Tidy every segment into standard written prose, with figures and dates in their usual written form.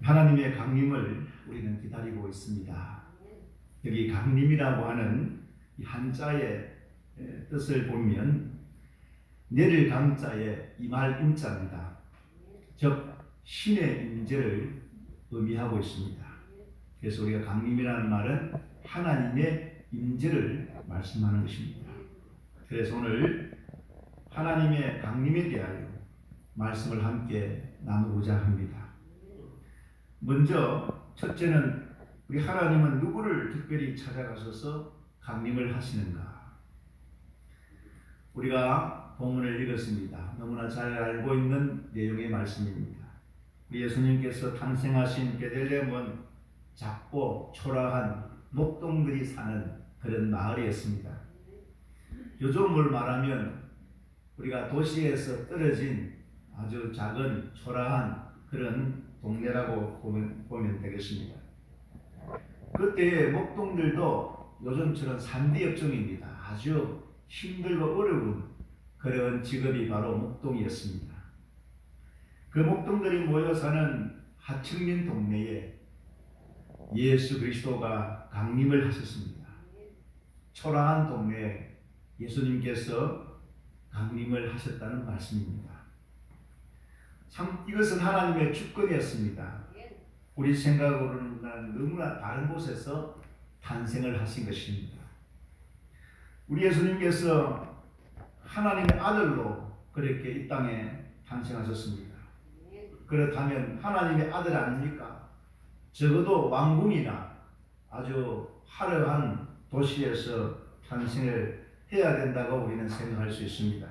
하나님의 강림을 우리는 기다리고 있습니다. 여기 강림이라고 하는 이 한자의 뜻을 보면 내릴 강자에 임할 임자입니다. 즉 신의 임재를 의미하고 있습니다. 그래서 우리가 강림이라는 말은 하나님의 임재를 말씀하는 것입니다. 그래서 오늘 하나님의 강림에 대하여 말씀을 함께 나누고자 합니다. 먼저 첫째는 우리 하나님은 누구를 특별히 찾아가셔서 강림을 하시는가? 우리가 본문을 읽었습니다. 너무나 잘 알고 있는 내용의 말씀입니다. 우리 예수님께서 탄생하신 베들레헴은 작고 초라한 목동들이 사는 그런 마을이었습니다. 요즘을 말하면 우리가 도시에서 떨어진 아주 작은 초라한 그런 동네라고 보면 되겠습니다. 그때의 목동들도 요즘처럼 3D 업종입니다. 아주 힘들고 어려운 그런 직업이 바로 목동이었습니다. 그 목동들이 모여 사는 하층민 동네에 예수 그리스도가 강림을 하셨습니다. 초라한 동네에 예수님께서 강림을 하셨다는 말씀입니다. 참 이것은 하나님의 주권이었습니다. 우리 생각으로는 너무나 다른 곳에서 탄생을 하신 것입니다. 우리 예수님께서 하나님의 아들로 그렇게 이 땅에 탄생하셨습니다. 그렇다면 하나님의 아들 아닙니까? 적어도 왕궁이나 아주 화려한 도시에서 탄생을 해야 된다고 우리는 생각할 수 있습니다.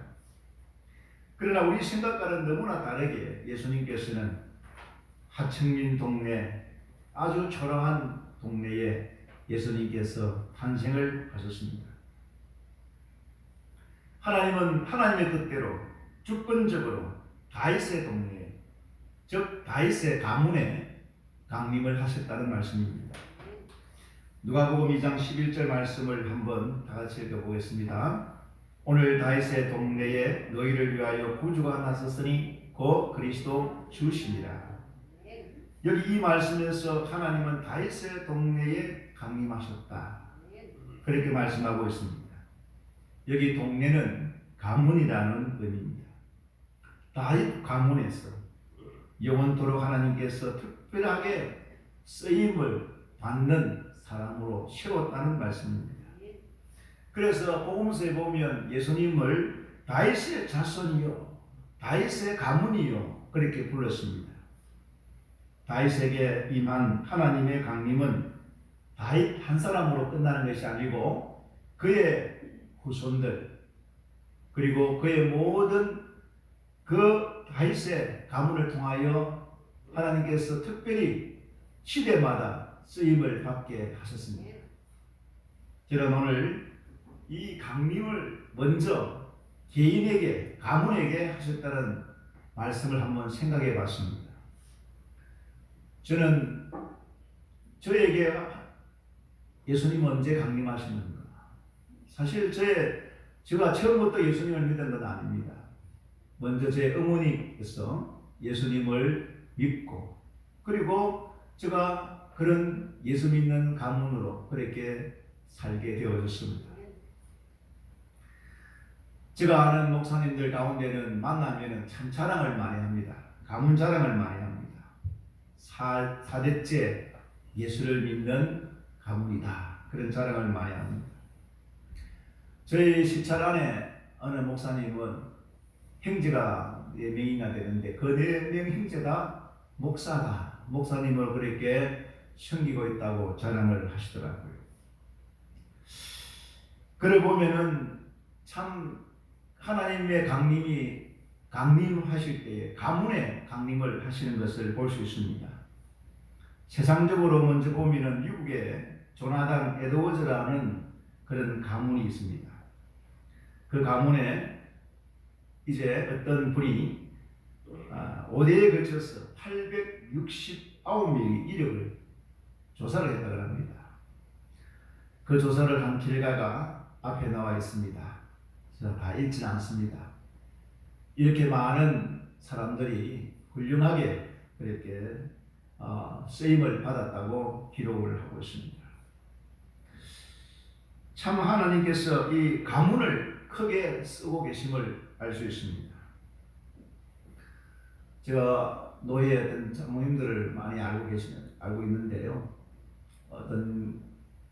그러나 우리 생각과는 너무나 다르게 예수님께서는 하층민 동네, 아주 초라한 동네에 예수님께서 탄생을 하셨습니다. 하나님은 하나님의 뜻대로 주권적으로 다윗의 동네, 즉 다윗의 가문에 강림을 하셨다는 말씀입니다. 누가복음 2장 11절 말씀을 한번 다 같이 읽어보겠습니다. 오늘 다윗의 동네에 너희를 위하여 구주가 나섰으니 곧 그리스도 주시니라. 여기 이 말씀에서 하나님은 다윗의 동네에 강림하셨다, 그렇게 말씀하고 있습니다. 여기 동네는 가문이라는 의미입니다. 다윗 가문에서 영원토록 하나님께서 특별하게 쓰임을 받는 사람으로 세웠다는 말씀입니다. 그래서 복음서에 보면 예수님을 다윗의 자손이요, 다윗의 가문이요, 그렇게 불렀습니다. 다윗에게 임한 하나님의 강림은 다윗 한 사람으로 끝나는 것이 아니고 그의 후손들, 그리고 그의 모든 그 다윗의 가문을 통하여 하나님께서 특별히 시대마다 쓰임을 받게 하셨습니다. 저는 오늘 이 강림을 먼저 개인에게, 가문에게 하셨다는 말씀을 한번 생각해 봤습니다. 저는 저에게 예수님 언제 강림하시는가? 사실 제가 처음부터 예수님을 믿은 건 아닙니다. 먼저 제 어머니께서 예수님을 믿고, 그리고 제가 그런 예수 믿는 가문으로 그렇게 살게 되어졌습니다. 제가 아는 목사님들 가운데는 만나면 참 자랑을 많이 합니다. 가문 자랑을 많이 합니다. 4대째 예수를 믿는 가문이다, 그런 자랑을 많이 합니다. 저희 시찰 안에 어느 목사님은 형제가 4명이나 되는데 그 4명 형제 다 목사다, 목사님을 그렇게 섬기고 있다고 자랑을 하시더라고요. 그를 보면은 참 하나님의 강림하실 때에 가문에 강림을 하시는 것을 볼 수 있습니다. 세상적으로 먼저 보면은 미국에 조나단 에드워즈라는 그런 가문이 있습니다. 그 가문에 이제 어떤 분이 5대에 걸쳐서 869명의 이력을 조사를 했다고 합니다. 그 조사를 한 결과가 앞에 나와 있습니다. 제가 다 읽지는 않습니다. 이렇게 많은 사람들이 훌륭하게 그렇게 쓰임을 받았다고 기록을 하고 있습니다. 참 하나님께서 이 가문을 크게 쓰고 계심을 알 수 있습니다. 제가 노예의 어떤 장모님들을 많이 알고 있는데요. 어떤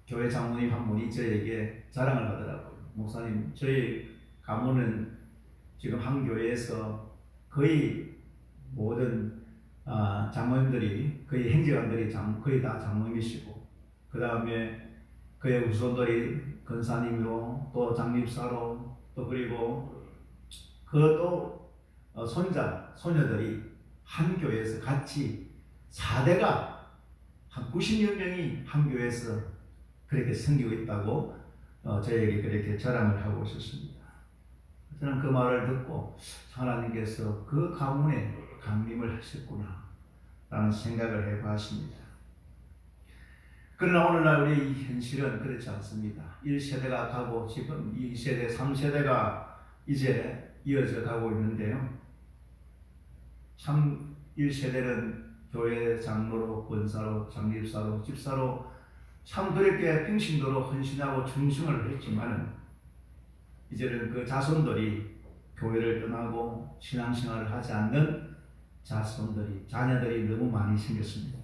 교회 장모님 한 분이 저에게 자랑을 하더라고요. 목사님, 저희 가문은 지금 한 교회에서 거의 모든 장모님들이, 거의 행제관들이 거의 다 장모님이시고, 그 다음에 그의 후손들이 권사님으로, 또 장립사로, 또 그리고 또 손자, 소녀들이 한 교회에서 같이 4대가 한 90여 명이 한 교회에서 그렇게 섬기고 있다고 저에게 그렇게 자랑을 하고 있었습니다. 저는 그 말을 듣고 하나님께서 그 가문에 강림을 하셨구나 라는 생각을 해봤습니다. 그러나 오늘날 우리 현실은 그렇지 않습니다. 1세대가 가고 지금 2세대, 3세대가 이제 이어져 가고 있는데요. 참 1세대는 교회 장로로, 권사로, 장립사로, 집사로 참 그렇게 평신도로 헌신하고 충성을 했지만은 이제는 그 자손들이 교회를 떠나고 신앙생활을 하지 않는 자녀들이 너무 많이 생겼습니다.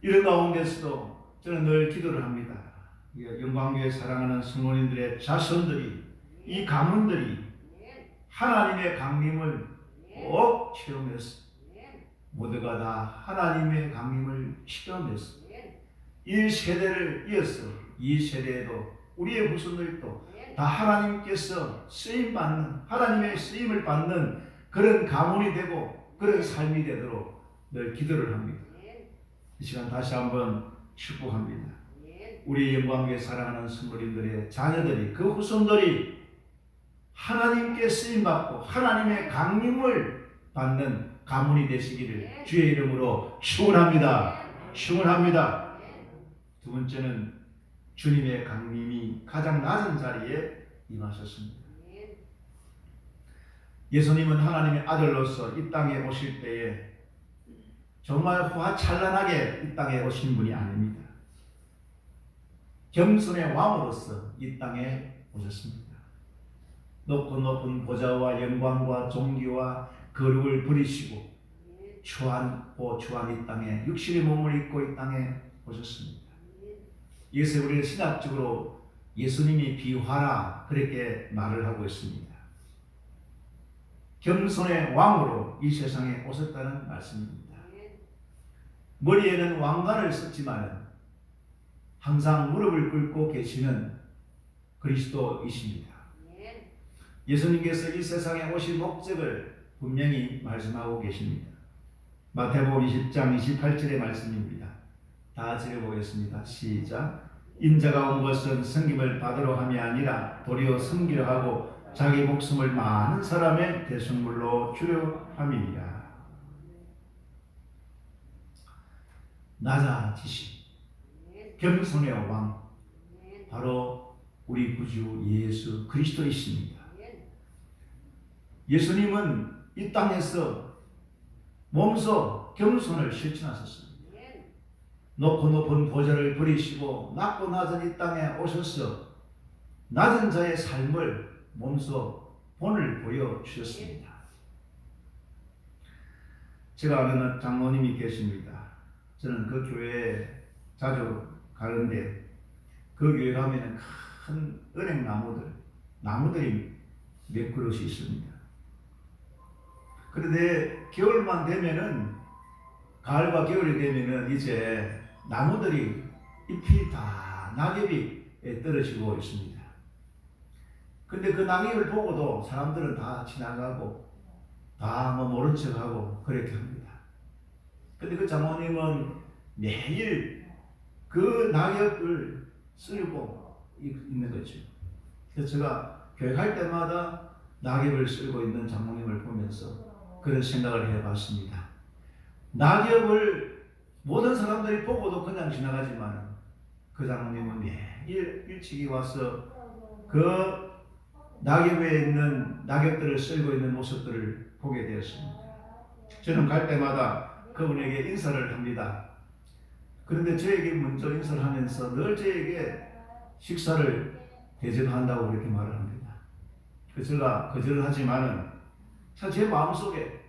이런 가운데서도 저는 늘 기도를 합니다. 영광교회 사랑하는 성도님들의 자손들이, 이 가문들이 하나님의 강림을 꼭 체험해서 모두가 다 하나님의 강림을 체험해서 1세대를 이어서 2세대에도 우리의 후손들도 다 하나님께서 쓰임받는, 하나님의 쓰임을 받는 그런 가문이 되고 그런 삶이 되도록 늘 기도를 합니다. 이 시간 다시 한번 축복합니다. 우리 영광교회 사랑하는 성도님들의 자녀들이, 그 후손들이 하나님께 쓰임받고 하나님의 강림을 받는 가문이 되시기를 주의 이름으로 축원합니다. 축원합니다. 두 번째는 주님의 강림이 가장 낮은 자리에 임하셨습니다. 예수님은 하나님의 아들로서 이 땅에 오실 때에 정말 화찬란하게 이 땅에 오신 분이 아닙니다. 겸손의 왕으로서 이 땅에 오셨습니다. 높고 높은 보좌와 영광과 존귀와 거룩을 부리시고 추하고 추한 이 땅에 육신의 몸을 입고 이 땅에 오셨습니다. 이것을 우리는 신학적으로 예수님이 비화라 그렇게 말을 하고 있습니다. 겸손의 왕으로 이 세상에 오셨다는 말씀입니다. 머리에는 왕관을 썼지만 항상 무릎을 꿇고 계시는 그리스도이십니다. 예수님께서 이 세상에 오신 목적을 분명히 말씀하고 계십니다. 마태복음 20장 28절의 말씀입니다. 다 읽어보겠습니다. 시작. 인자가 온 것은 섬김을 받으러 함이 아니라 도리어 섬기려 하고 자기 목숨을 많은 사람의 대속물로 주려 함이니라. 낮아지신 겸손의 왕, 바로 우리 구주 예수 그리스도이십니다. 예수님은 이 땅에서 몸소 겸손을 실천하셨습니다. 높고 높은 보좌를 버리시고 낮고 낮은 이 땅에 오셔서 낮은 자의 삶을 몸소 본을 보여주셨습니다. 제가 아는 장로님이 계십니다. 저는 그 교회에 자주 가는데 그 교회 가면 큰 은행 나무들이 몇 그릇이 있습니다. 그런데 겨울만 되면은, 가을과 겨울이 되면은 이제 나무들이 잎이 다 낙엽이 떨어지고 있습니다. 근데 그 낙엽을 보고도 사람들은 다 지나가고 다 모른 척하고 그렇게 합니다. 근데 그 장모님은 매일 그 낙엽을 쓸고 있는 거죠. 그래서 제가 교회 갈 때마다 낙엽을 쓸고 있는 장모님을 보면서 그런 생각을 해봤습니다. 낙엽을 모든 사람들이 보고도 그냥 지나가지만 그 장모님은 매일 일찍이 와서 그 낙엽에 있는 낙엽들을 쓸고 있는 모습들을 보게 되었습니다. 저는 갈 때마다 그분에게 인사를 합니다. 그런데 저에게 먼저 인사를 하면서 늘 저에게 식사를 대접한다고 그렇게 말을 합니다. 제가 거절을 하지만은 제 마음속에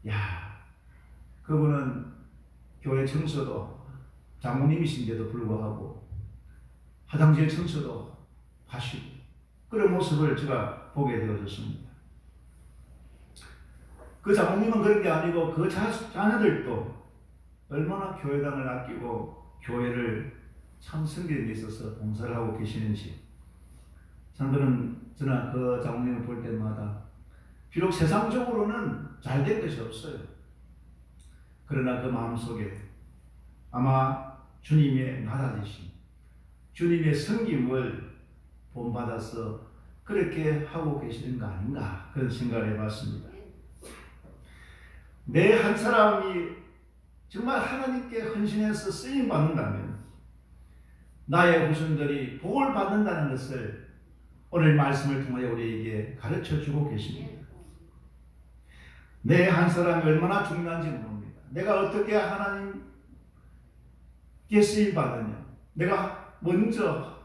야, 그분은 교회 청소도 장모님이신데도 불구하고 화장실 청소도 하시고 그런 모습을 제가 보게 되어졌습니다. 그 장모님은 그런 게 아니고 그 자녀들도 얼마나 교회당을 아끼고 교회를 참 섬기는 데 있어서 봉사를 하고 계시는지 저는 그 장모님을 볼 때마다 비록 세상적으로는 잘된 것이 없어요. 그러나 그 마음속에 아마 주님의 낮아지심, 주님의 섬김을 본받아서 그렇게 하고 계시는 거 아닌가 그런 생각을 해봤습니다. 내 한 사람이 정말 하나님께 헌신해서 쓰임 받는다면 나의 후손들이 복을 받는다는 것을 오늘 말씀을 통하여 우리에게 가르쳐 주고 계십니다. 내 한 사람이 얼마나 중요한지 모릅니다. 내가 어떻게 하나님께 쓰임 받느냐, 내가 먼저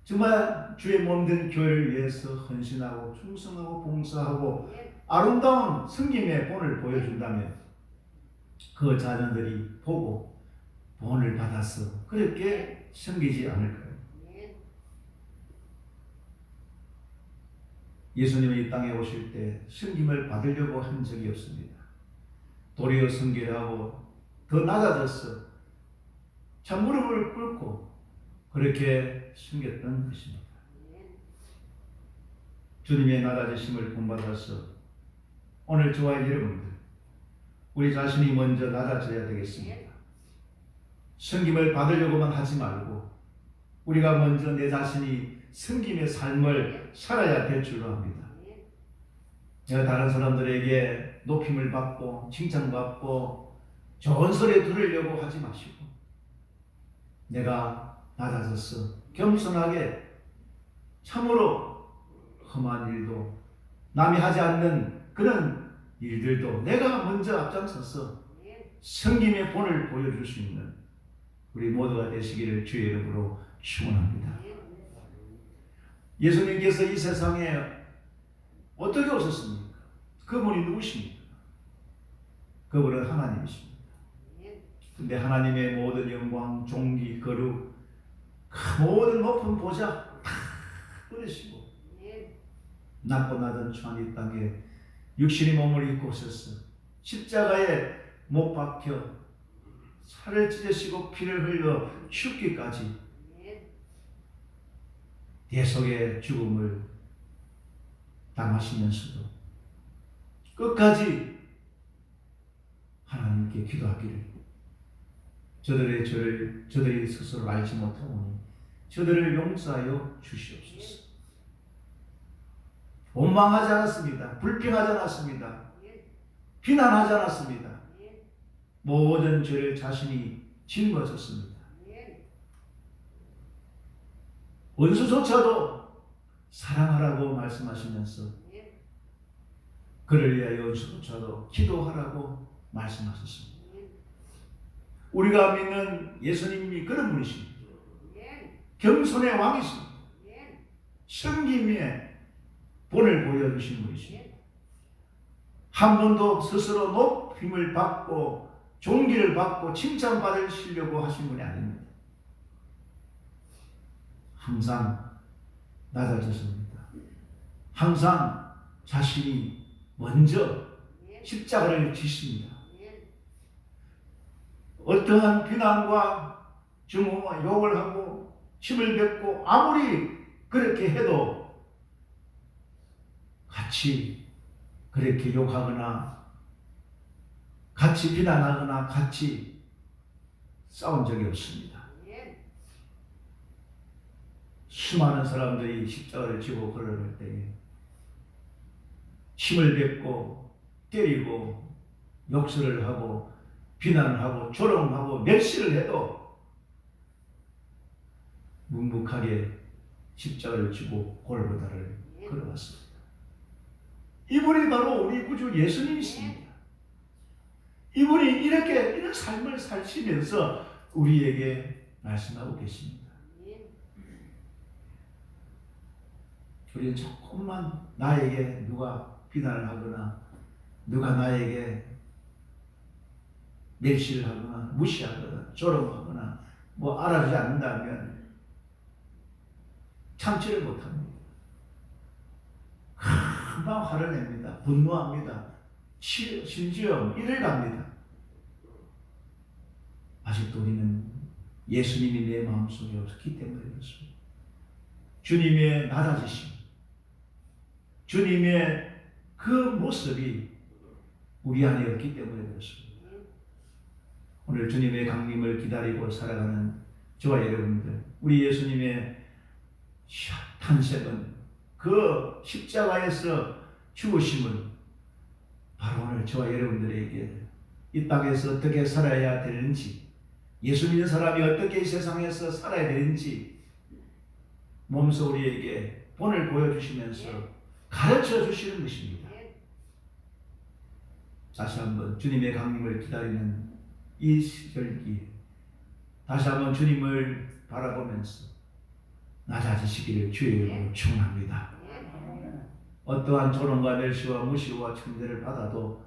정말 주의 몸된 교회를 위해서 헌신하고 충성하고 봉사하고 아름다운 섬김의 본을 보여준다면 그 자녀들이 보고 본을 받아서 그렇게 섬기지 않을까요? 예수님이 이 땅에 오실 때 섬김을 받으려고 한 적이 없습니다. 도리어 섬기려 하고 더 낮아져서 참 무릎을 꿇고 그렇게 숨겼던 것입니다. 주님의 낮아지심을 본받아서 오늘 저와 여러분들 우리 자신이 먼저 낮아져야 되겠습니다. 섬김을 받으려고만 하지 말고 우리가 먼저 내 자신이 섬김의 삶을 살아야 될 줄로 합니다. 내가 다른 사람들에게 높임을 받고 칭찬받고 좋은 소리 들으려고 하지 마시고 내가 낮아져서 겸손하게 참으로 험한 일도 남이 하지 않는 그런 일들도 내가 먼저 앞장서서 섬김의 본을 보여줄 수 있는 우리 모두가 되시기를 주의 이름으로 축원합니다. 예수님께서 이 세상에 어떻게 오셨습니까? 그분이 누구십니까? 그분은 하나님이십니다. 근데 하나님의 모든 영광, 존귀, 거룩, 모든 높은 보좌 다 버리시고 낮고 낮은 추한 이 땅에 육신의 몸을 입고 오셔서 십자가에 못 박혀 살을 찢으시고 피를 흘려 죽기까지 대속의 죽음을 당하시면서도 끝까지 하나님께 기도하기를 저들이 스스로 알지 못하오니 저들을 용서하여 주시옵소서. 원망하지 않았습니다. 불평하지 않았습니다. 비난하지 않았습니다. 모든 죄를 자신이 짊어졌습니다. 원수조차도 사랑하라고 말씀하시면서 그를 위하여 원수조차도 기도하라고 말씀하셨습니다. 우리가 믿는 예수님이 그런 분이십니다. 겸손의 왕이십니다. 섬김의 본을 보여주신 분이십니다. 한 번도 스스로 높임을 받고 존귀를 받고 칭찬받으시려고 하신 분이 아닙니다. 항상 낮아졌습니다. 항상 자신이 먼저 십자가를 지십니다. 어떠한 비난과 증오와 욕을 하고 침을 뱉고 아무리 그렇게 해도 같이 그렇게 욕하거나 같이 비난하거나 같이 싸운 적이 없습니다. 수많은 사람들이 십자가를 지고 걸어갈 때에 침을 뱉고 때리고 욕설을 하고 비난을 하고 조롱하고 멸시를 해도 묵묵하게 십자가를 지고 골고다를 걸어왔습니다. 이분이 바로 우리 구주 예수님이십니다. 이분이 이런 삶을 사시면서 우리에게 말씀하고 계십니다. 우리는 조금만 나에게 누가 비난을 하거나 누가 나에게 멸시를 하거나 무시하거나 조롱하거나 알아주지 않는다면 참지를 못합니다. 금방 화를 냅니다. 분노합니다. 심지어 이를 갑니다. 아직도 우리는 예수님이 내 마음속에 없었기 때문에 그렇습니다. 주님의 낮아지심, 주님의 그 모습이 우리 안에 없기 때문에 그렇습니다. 오늘 주님의 강림을 기다리고 살아가는 저와 여러분들, 우리 예수님의 탄생은, 그 십자가에서 죽으심은 바로 오늘 저와 여러분들에게 이 땅에서 어떻게 살아야 되는지, 예수 믿는 사람이 어떻게 이 세상에서 살아야 되는지 몸소 우리에게 본을 보여주시면서 가르쳐 주시는 것입니다. 다시 한번 주님의 강림을 기다리는 이 시절기에 다시 한번 주님을 바라보면서 낮아지시기를 주의 이름으로 축원합니다. 어떠한 조롱과 멸시와 무시와 천대를 받아도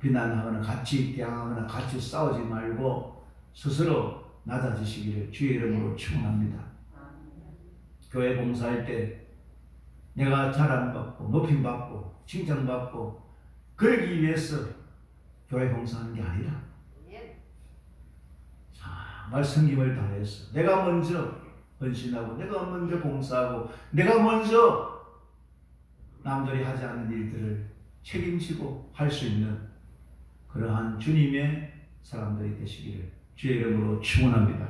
비난하거나 같이 대항하거나 같이 싸우지 말고 스스로 낮아지시기를 주의 이름으로 축원합니다. 교회 봉사할 때 내가 자랑받고 높임받고 칭찬받고 그러기 위해서 교회 봉사하는 게 아니라 정말 성김을 다해서 내가 먼저 헌신하고 내가 먼저 봉사하고 내가 먼저 남들이 하지 않는 일들을 책임지고 할 수 있는 그러한 주님의 사람들이 되시기를 주의 이름으로 축원합니다.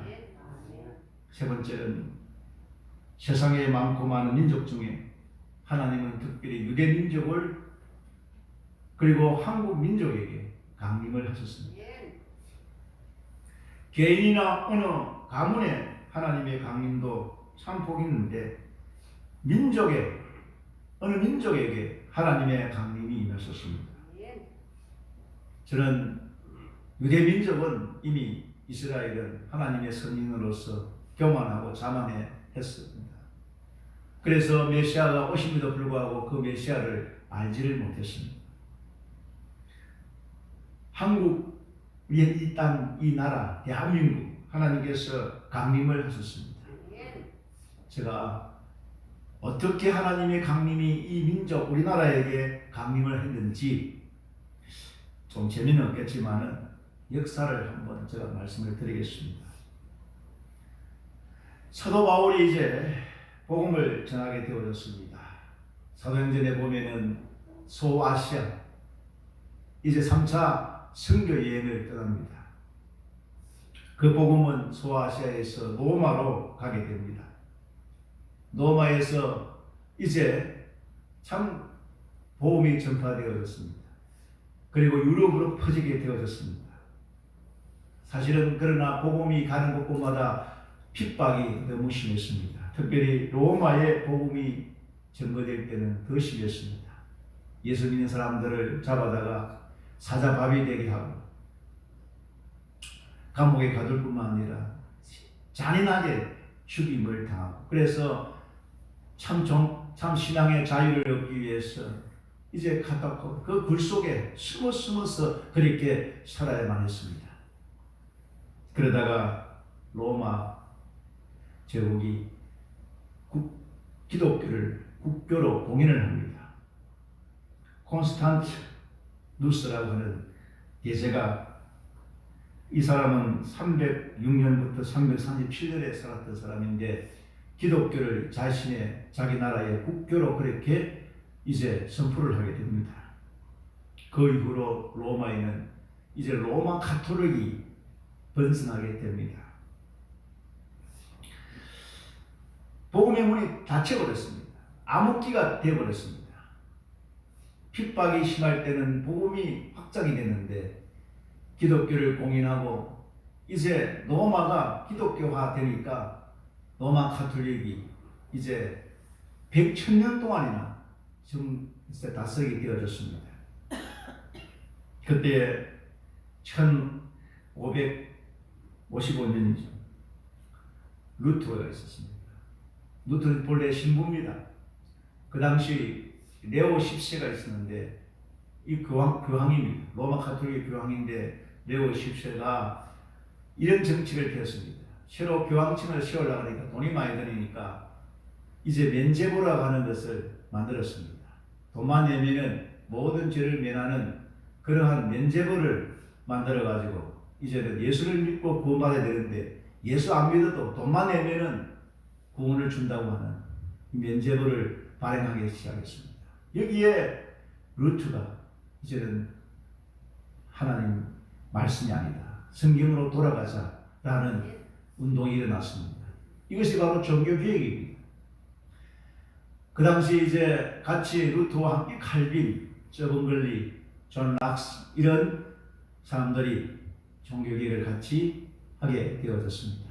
세 번째는 세상에 많고 많은 민족 중에 하나님은 특별히 유대 민족을 그리고 한국 민족에게 강림을 하셨습니다. 개인이나 어느 가문에 하나님의 강림도 참 복이 있는데 어느 민족에게 하나님의 강림이 임했었습니다. 저는 유대 민족은 이미 이스라엘은 하나님의 선인으로서 교만하고 자만해 했습니다. 그래서 메시아가 오심에도 불구하고 그 메시아를 알지를 못했습니다. 한국, 이 땅, 이 나라, 대한민국 하나님께서 강림을 하셨습니다. 제가 어떻게 하나님의 강림이 이 민족, 우리나라에게 강림을 했는지 좀 재미는 없겠지만은 역사를 한번 제가 말씀을 드리겠습니다. 사도 바울이 이제 복음을 전하게 되어졌습니다. 사도행전에 보면은 소아시아 이제 3차 선교 여행을 떠납니다. 그 복음은 소아시아에서 로마로 가게 됩니다. 로마에서 이제 참 복음이 전파되어졌습니다. 그리고 유럽으로 퍼지게 되어졌습니다. 사실은 그러나 복음이 가는 곳곳마다 핍박이 너무 심했습니다. 특별히 로마의 복음이 전거될 때는 더 심했습니다. 예수 믿는 사람들을 잡아다가 사자밥이 되게 하고 감옥에 가둘 뿐만 아니라 잔인하게 죽임을 당하고, 그래서 참 신앙의 자유를 얻기 위해서 이제 카타콤 그 굴 속에 숨어서 그렇게 살아야만 했습니다. 그러다가 로마 제국이 기독교를 국교로 공인을 합니다. 콘스탄티누스라고 하는 예제가, 이 사람은 306년부터 337년에 살았던 사람인데 기독교를 자기 나라의 국교로 그렇게 이제 선포를 하게 됩니다. 그 이후로 로마에는 이제 로마 가톨릭이 번성하게 됩니다. 복음의 문이 닫혀버렸습니다. 암흑기가 되어버렸습니다. 핍박이 심할 때는 복음이 확장이 됐는데 기독교를 공인하고 이제 로마가 기독교화 되니까 로마 가톨릭이 이제 100,000년 동안이나 지금 이제 다스리게 되어졌습니다. 그때 1555년이죠. 루터가 있었습니다. 루터는 본래 신부입니다. 그 당시 레오 10세가 있었는데 이 교황입니다. 로마 가톨릭 교황인데 레오 10세가 이런 정책을 펴습니다. 새로 교황청을 세우려고 하니까 돈이 많이 드니까 이제 면죄부라고 하는 것을 만들었습니다. 돈만 내면은 모든 죄를 면하는 그러한 면죄부를 만들어가지고 이제는 예수를 믿고 구원받아야 되는데 예수 안 믿어도 돈만 내면은 구원을 준다고 하는 면죄부를 발행하기 시작했습니다. 여기에 루트가 이제는 하나님 말씀이 아니다, 성경으로 돌아가자라는 운동이 일어났습니다. 이것이 바로 종교개혁입니다. 그 당시 이제 같이 루터와 함께 칼빈, 저번글리, 존 락스 이런 사람들이 종교개혁을 같이 하게 되어졌습니다.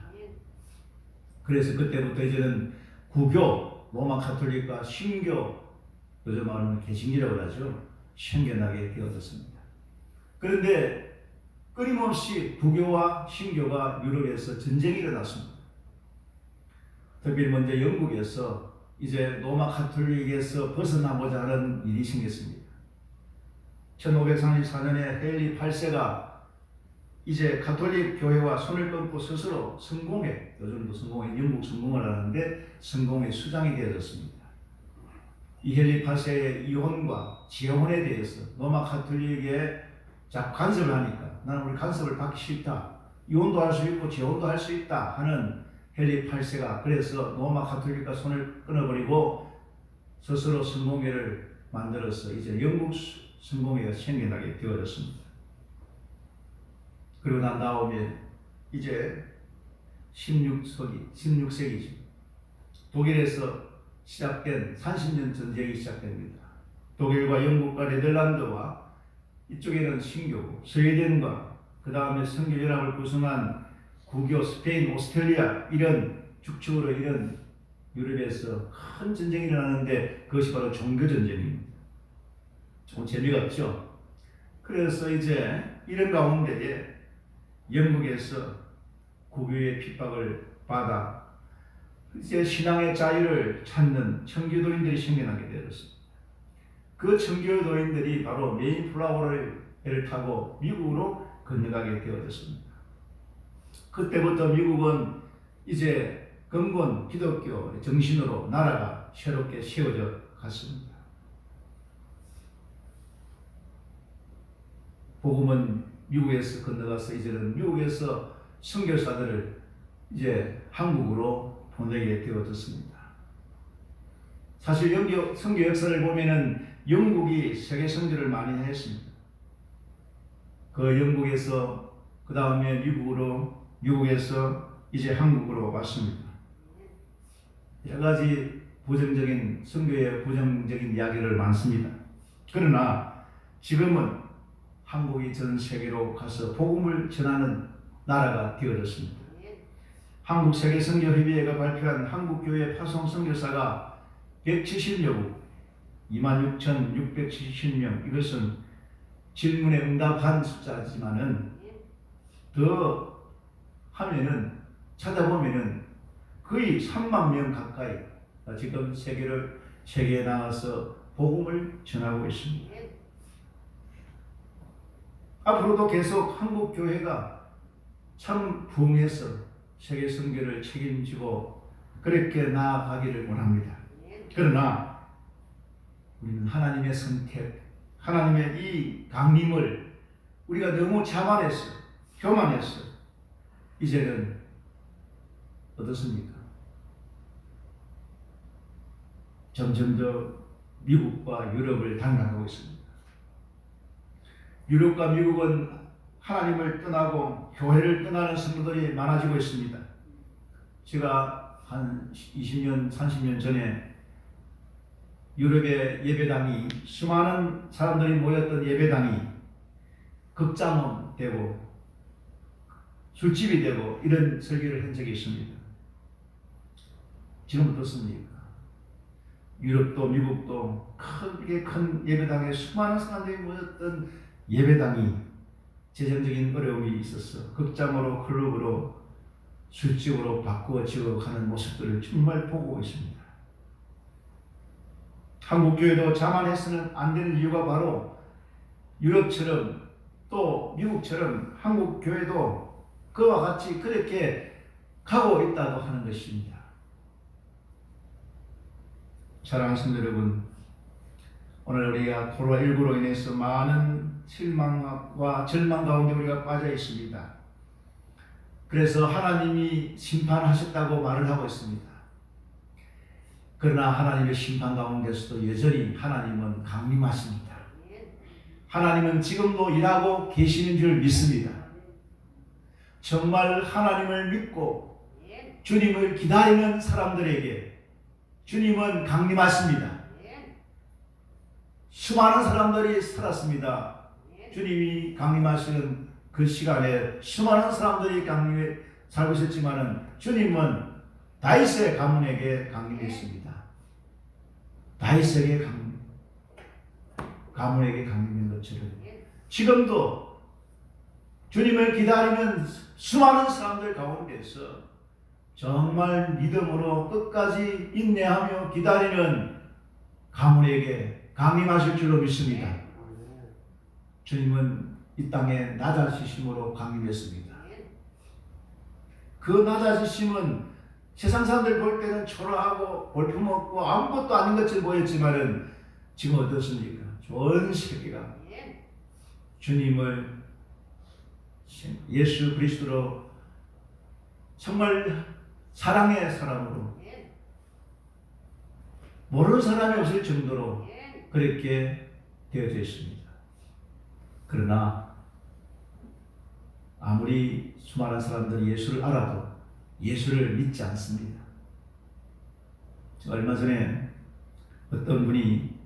그래서 그때부터 이제는 구교, 로마 가톨릭과 신교, 요즘 말하는 개신교라고 하죠. 생겨나게 되어졌습니다. 그런데 끊임없이 구교와 신교가 유럽에서 전쟁이 일어났습니다. 특히 먼저 영국에서 이제 로마 가톨릭에서 벗어나고자 하는 일이 생겼습니다. 1534년에 헨리 8세가 이제 가톨릭 교회와 손을 끊고 스스로 성공회, 요즘도 성공회, 영국 성공을 하는데 성공회 수장이 되어졌습니다. 이 헨리 8세의 이혼과 재혼에 대해서 로마 가톨릭에 자꾸 간섭을 하니까 나는 우리 간섭을 받기 싫다, 이혼도 할 수 있고 재혼도 할 수 있다 하는 헨리 8세가 그래서 로마 가톨릭과 손을 끊어버리고 스스로 성공회를 만들어서 이제 영국 성공회가 생겨나게 되어졌습니다. 그리고 난 다음에 이제 16세기죠. 독일에서 시작된 30년 전쟁이 시작됩니다. 독일과 영국과 네덜란드와 이쪽에는 신교고 스웨덴과 그 다음에 선교연합을 구성한 구교, 스페인, 오스트리아 이런 축축으로 이런 유럽에서 큰 전쟁이 일어나는데 그것이 바로 종교전쟁입니다. 좀 재미가 없죠. 그래서 이제 이런 가운데에 영국에서 구교의 핍박을 받아 이제 신앙의 자유를 찾는 청교도인들이 생겨나게 되었습니다. 그 청교도인들이 바로 메이플라워를 타고 미국으로 건너가게 되어졌습니다. 그때부터 미국은 이제 근본 기독교 정신으로 나라가 새롭게 세워져 갔습니다. 복음은 미국에서 건너가서 이제는 미국에서 선교사들을 이제 한국으로 보내게 되어졌습니다. 사실 선교 역사를 보면은 영국이 세계 선교를 많이 했습니다. 그 영국에서 그 다음에 미국으로, 미국에서 이제 한국으로 왔습니다. 여러 가지 부정적인 선교의 부정적인 이야기를 많습니다. 그러나 지금은 한국이 전 세계로 가서 복음을 전하는 나라가 되어졌습니다. 한국 세계 선교협의회가 발표한 한국교회 파송 선교사가 170여 국, 26,670명. 이것은 질문에 응답한 숫자지만은 더 하면은 찾아보면은 거의 3만 명 가까이 지금 세계에 나가서 복음을 전하고 있습니다. 앞으로도 계속 한국 교회가 참 부흥해서 세계 선교를 책임지고 그렇게 나아가기를 원합니다. 그러나 우리는 하나님의 선택, 하나님의 이 강림을 우리가 너무 자만해서, 교만해서 이제는 어떻습니까? 점점 더 미국과 유럽을 닮아가고 있습니다. 유럽과 미국은 하나님을 떠나고 교회를 떠나는 성도들이 많아지고 있습니다. 제가 한 20년, 30년 전에 유럽의 예배당이 수많은 사람들이 모였던 예배당이 극장은 되고 술집이 되고 이런 설교를 한 적이 있습니다. 지금 어떻습니까? 유럽도 미국도 크게 큰 예배당에 수많은 사람들이 모였던 예배당이 재정적인 어려움이 있어서 극장으로 클럽으로 술집으로 바꾸어지고 가는 모습들을 정말 보고 있습니다. 한국 교회도 자만해서는 안 되는 이유가 바로 유럽처럼 또 미국처럼 한국 교회도 그와 같이 그렇게 가고 있다고 하는 것입니다. 사랑하는 성도 여러분, 오늘 우리가 코로나19로 인해서 많은 실망과 절망 가운데 우리가 빠져 있습니다. 그래서 하나님이 심판하셨다고 말을 하고 있습니다. 그러나 하나님의 심판 가운데서도 여전히 하나님은 강림하십니다. 하나님은 지금도 일하고 계시는 줄 믿습니다. 정말 하나님을 믿고 주님을 기다리는 사람들에게 주님은 강림하십니다. 수많은 사람들이 살았습니다. 주님이 강림하시는 그 시간에 수많은 사람들이 강림에 살고 있었지만은 주님은 다윗의 가문에게 강림했습니다. 다윗에게 가문에게 강림한 것처럼 지금도 주님을 기다리는 수많은 사람들 가운데서 정말 믿음으로 끝까지 인내하며 기다리는 가문에게 강림하실 줄로 믿습니다. 주님은 이 땅에 낮아지심으로 강림했습니다. 그 낮아지심은 세상 사람들 볼 때는 초라하고 볼품없고 아무것도 아닌 것처럼 보였지만은 지금 어떻습니까? 전 세계가 주님을 예수 그리스도로 정말 사랑의 사람으로 모르는 사람이 없을 정도로 그렇게 되어져 있습니다. 그러나 아무리 수많은 사람들이 예수를 알아도 예수를 믿지 않습니다. 얼마 전에 어떤 분이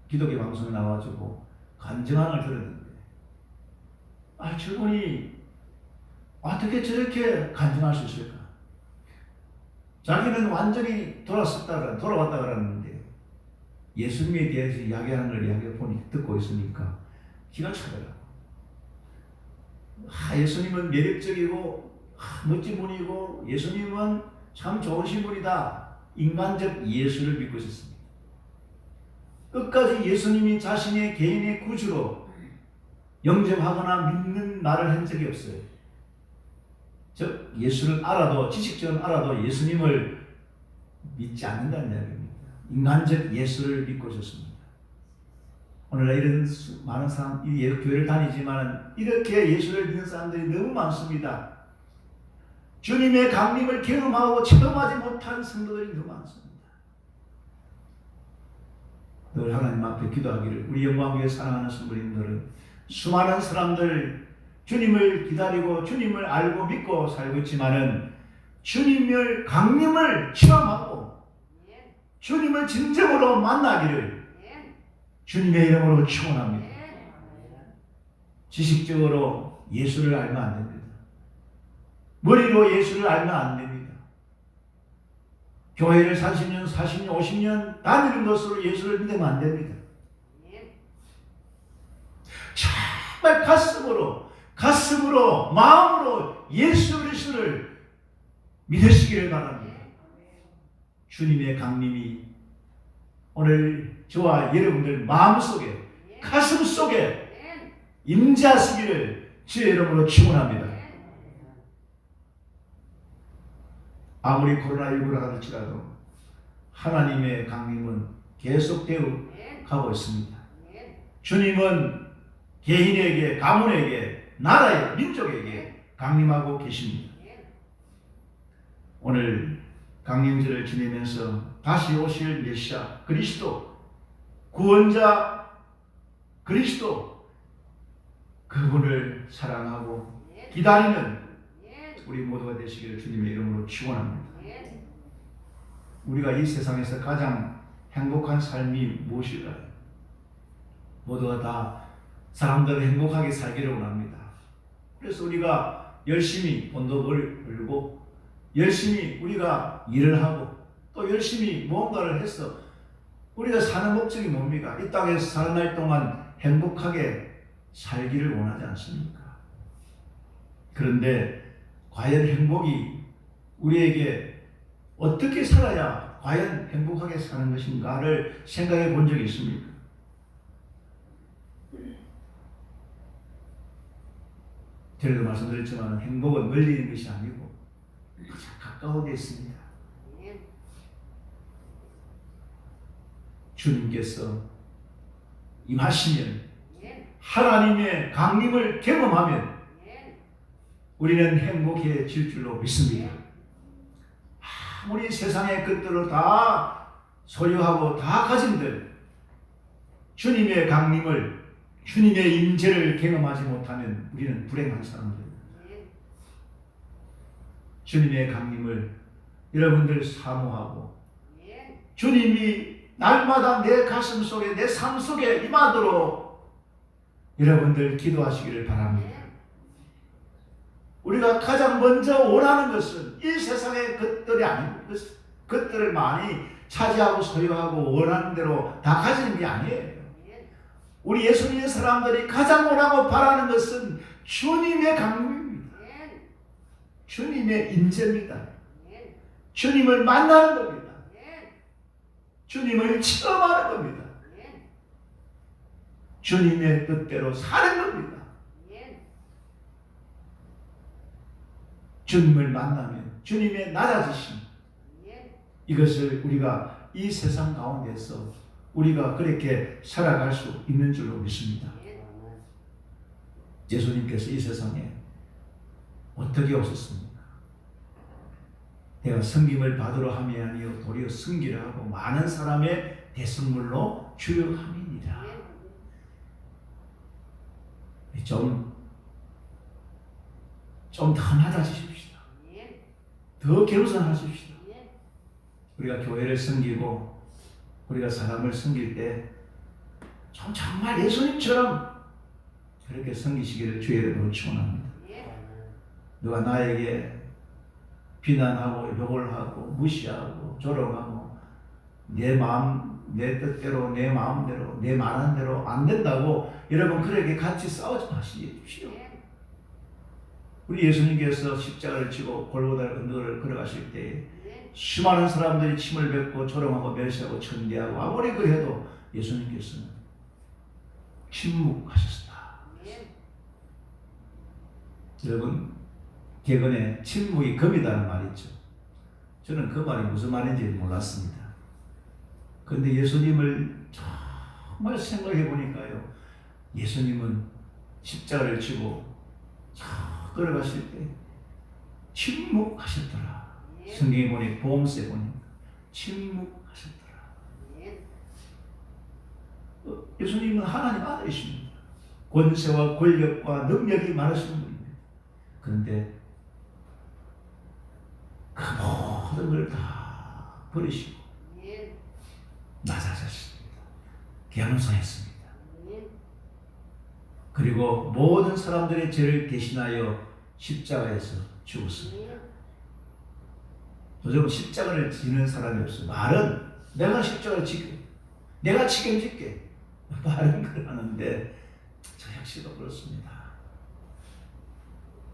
기독교 방송에 나와가지고 간증함을 들었는데 저분이 어떻게 저렇게 간증할 수 있을까? 자기는 완전히 돌아왔다 그러는데 예수님에 대해서 이야기하는 걸 듣고 있으니까 기가 차더라고. 예수님은 매력적이고 멋진 분이고 예수님은 참 좋으신 분이다. 인간적 예수를 믿고 있었습니다. 끝까지 예수님이 자신의 개인의 구주로 영접하거나 믿는 말을 한 적이 없어요. 즉 예수를 알아도 지식적으로 알아도 예수님을 믿지 않는다는 이야기입니다. 인간적 예수를 믿고 있었습니다. 오늘날 이런 많은 사람이 교회를 다니지만 이렇게 예수를 믿는 사람들이 너무 많습니다. 주님의 강림을 경험하고 체험하지 못한 성도들이 너무 많습니다. 늘 하나님 앞에 기도하기를 우리 영광교회 사랑하는 성도님들은 수많은 사람들 주님을 기다리고 주님을 알고 믿고 살고 있지만은 주님의 강림을 체험하고 주님을 진정으로 만나기를 주님의 이름으로 축원합니다. 지식적으로 예수를 알면 안 됩니다. 머리로 예수를 알면 안 됩니다. 교회를 30년, 40년, 50년 다니는 것으로 예수를 믿으면 안 됩니다. 정말 가슴으로 마음으로 예수 그리스도를 믿으시기를 바랍니다. 주님의 강림이 오늘 저와 여러분들 마음속에 가슴속에 임재하시기를 주의 이름으로 축원합니다. 아무리 코로나19라 할지라도 하나님의 강림은 계속되어 가고 있습니다. 주님은 개인에게, 가문에게, 나라에, 민족에게 강림하고 계십니다. 오늘 강림절을 지내면서 다시 오실 메시아 그리스도, 구원자 그리스도, 그분을 사랑하고 기다리는 우리 모두가 되시기를 주님의 이름으로 축원합니다. 우리가 이 세상에서 가장 행복한 삶이 무엇일까요? 모두가 다 사람들을 행복하게 살기를 원합니다. 그래서 우리가 열심히 돈도 벌고 열심히 우리가 일을 하고 또 열심히 무언가를 해서 우리가 사는 목적이 뭡니까? 이 땅에서 사는 날 동안 행복하게 살기를 원하지 않습니까? 그런데 과연 행복이 우리에게 어떻게 살아야 과연 행복하게 사는 것인가를 생각해 본 적이 있습니까? 전에도 말씀드렸지만 행복은 멀리 있는 것이 아니고 가장 가까운 데 있습니다. 주님께서 임하시면 하나님의 강림을 경험하면 우리는 행복해질 줄로 믿습니다. 아무리 세상의 것들을 다 소유하고 다 가진들 주님의 강림을 주님의 임재를 경험하지 못하면 우리는 불행한 사람들입니다. 주님의 강림을 여러분들 사모하고 주님이 날마다 내 가슴 속에 내 삶 속에 임하도록 여러분들 기도하시기를 바랍니다. 우리가 가장 먼저 원하는 것은 이 세상의 것들이 아닌 것들을 많이 차지하고 소유하고 원하는 대로 다 가지는 게 아니에요. 우리 예수님의 사람들이 가장 원하고 바라는 것은 주님의 강림입니다. 주님의 임재입니다. 주님을 만나는 겁니다. 주님을 체험하는 겁니다. 주님의 뜻대로 사는 겁니다. 주님을 만나면 주님의 낮아지심, 이것을 우리가 이 세상 가운데서 우리가 그렇게 살아갈 수 있는 줄로 믿습니다. 예수님께서 이 세상에 어떻게 오셨습니까? 내가 섬김을 받으러 함이 아니요 도리어 섬기려 하고 많은 사람의 대성물로 주역함이니라. 좀 더 낮아지십시다. 더 겸손하십시다. 우리가 교회를 섬기고 우리가 사람을 섬길 때 좀 정말 예수님처럼 그렇게 섬기시기를 주의 이름으로 축원합니다. 누가 나에게 비난하고 욕을 하고 무시하고 조롱하고 내 마음 내 뜻대로 내 마음대로 내 말한 대로 안 된다고 여러분 그렇게 같이 싸우지 마십시오. 우리 예수님께서 십자가를 지고 골고다 언덕을 걸어가실 때 수많은 사람들이 침을 뱉고 조롱하고 멸시하고 천대하고 아무리 그래도 예수님께서는 침묵하셨다. 여러분 개근에 침묵이 금이라는 말이 있죠. 저는 그 말이 무슨 말인지 몰랐습니다. 그런데 예수님을 정말 생각해 보니까요, 예수님은 십자가를 지고 걸어가실 때 침묵하셨더라. 성경에 보니 보험세 보니 침묵하셨더라. 예수님은 하나님 아들이십니다. 권세와 권력과 능력이 많으신 분입니다. 그런데 그 모든 걸 다 버리시고 낮아졌습니다. 겸손했습니다. 그리고 모든 사람들의 죄를 대신하여 십자가에서 죽었습니다. 요즘 십자가를 지는 사람이 없어요. 말은 내가 십자가를 지게, 내가 책임질게, 말은 그러는데 저 역시도 그렇습니다.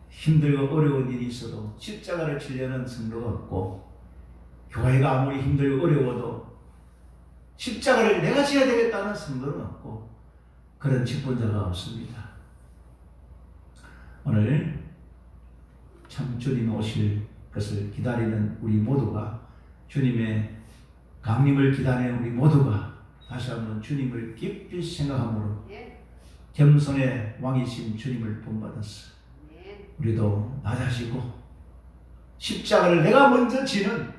힘들고 어려운 일이 있어도 십자가를 지려는 성도가 없고, 교회가 아무리 힘들고 어려워도 십자가를 내가 지어야 되겠다는 성도는 없고, 그런 직분자가 없습니다. 오늘 참 주님 오실 것을 기다리는 우리 모두가, 주님의 강림을 기다리는 우리 모두가 다시 한번 주님을 깊이 생각함으로 겸손의 왕이신 주님을 본받았어. 우리도 낮아지고 십자가를 내가 먼저 지는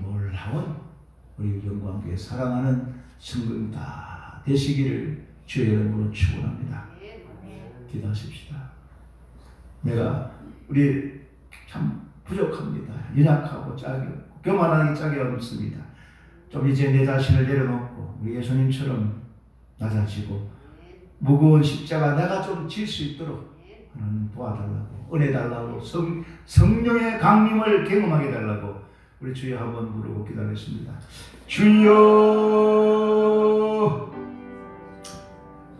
놀라운 우리 영광교회 사랑하는 성도님 다 되시기를 주의 이름으로 축원합니다. 기도하십시다. 우리 참 부족합니다. 연약하고 짝이 없고 교만하기 짝이 없습니다. 좀 이제 내 자신을 내려놓고 우리 예수님처럼 낮아지고 무거운 십자가 내가 좀 질 수 있도록 하나님 도와달라고, 은혜 달라고, 성령의 강림을 경험하게 달라고 우리 주여 한번 부르고 기도하겠습니다. 주여.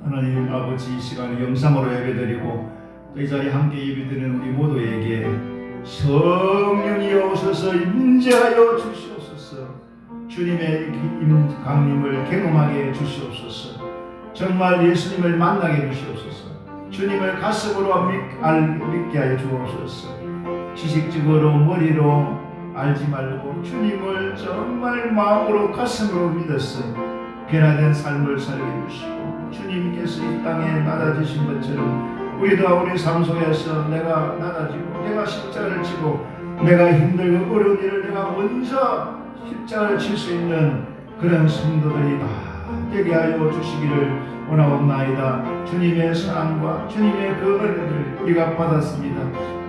하나님 하나님 아버지, 이 시간에 영상으로 예배드리고 또 이 자리에 함께 예배드리는 우리 모두에게 성령이여 오셔서 임재하여 주시옵소서. 주님의 강림을 경험하게 해주시옵소서. 정말 예수님을 만나게 해주시옵소서. 주님을 가슴으로 믿게 하여 주옵소서. 지식적으로 머리로 알지 말고 주님을 정말 마음으로 가슴으로 믿었어 변화된 삶을 살게 해주시고, 주님께서 이 땅에 낮아지신 것처럼 우리도 우리 삶 속에서 내가 낮아지고 내가 십자가를 지고 내가 힘들고 어려운 일을 내가 먼저 십자가를 칠 수 있는 그런 성도들이 다 되게 하여 주시기를 원하옵나이다. 주님의 사랑과 주님의 그 은혜를 우리가 받았습니다.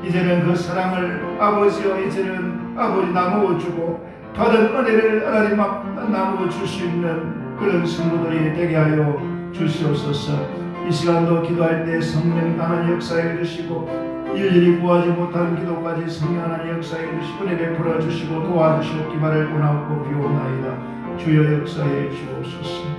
이제는 그 사랑을 아버지여 이제는 아버지 나누어 주고 받은 은혜를 하나님 앞에 나누어 줄 수 있는 그런 성도들이 되게 하여 주시옵소서. 이 시간도 기도할 때 성령 하나님 역사해 주시고 일일이 구하지 못하는 기도까지 성령 하나님 역사해 주시고 은혜 베풀어 주시고 도와주시옵기만을 원하고 비옵나이다. 주여 역사해 주옵소서.